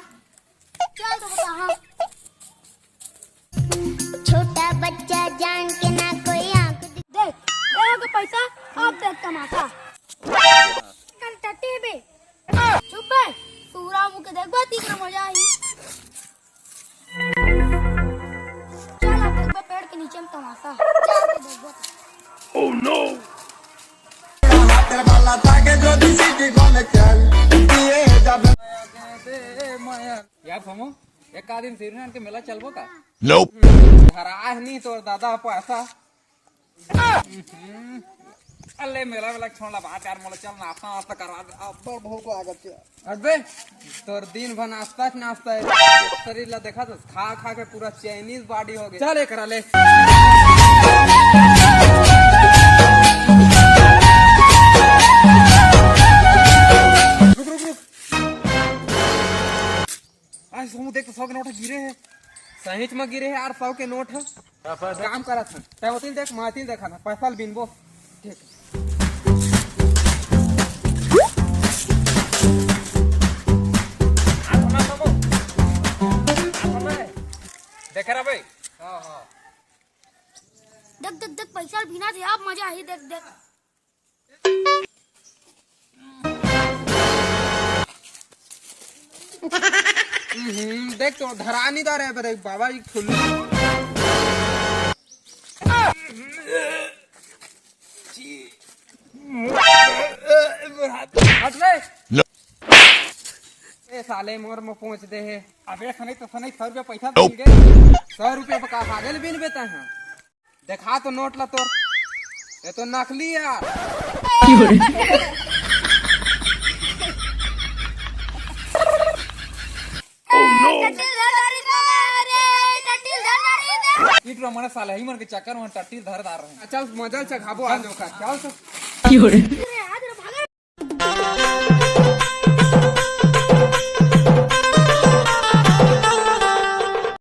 चल तो बता। हाँ छोटा बच्चा जान के ना कोई आंख देख के पैसा अब देख तमाशा कल टट्टी बे चुप है सूरा मुके देख बात इतना मजा आई। चल अब देख पेड़ के नीचे में तमाशा चल के देख बात। ओह नो यार समो एक आदमी सिरनान के मेला चलबो का nope हराह नहीं तो दादा पैसा अल्ले मेला मेला छोड़ला बात यार मोला चल नाश्ता वास्ता करवा दे अब बड़ बहुत को आगत अबे तोर दिन भर नाश्ता नाश्ता है शरीर ला देखा तो खा खा के पूरा चाइनीज बॉडी हो गई। चल एक करा ले समूह देख तो 100 के नोट गिरे है सहीच में गिरे है यार 100 के नोट है काम करा था तैवतिन देख मातिन देखा ना पैसा बिनबो ठीक देख रहा भाई। हाँ हाँ देख देख देख पैसा बिना दे अब मजा आई देख देख देख तो धरा नहीं रहे बड़े बाबा जी खुल्लू हट ले ए साले मोर में पहुंच दे है अबे सने तो सने 100 रुपया पैसा मिल गए 100 रुपया का आगे ले बिन बेता है देखा तो नोट ला तोर ये तो नकली यार इतना मन साले ही मन के चक्कर में टट्टी धर दार रहे चल मजा चखाबो आ जाओ का चल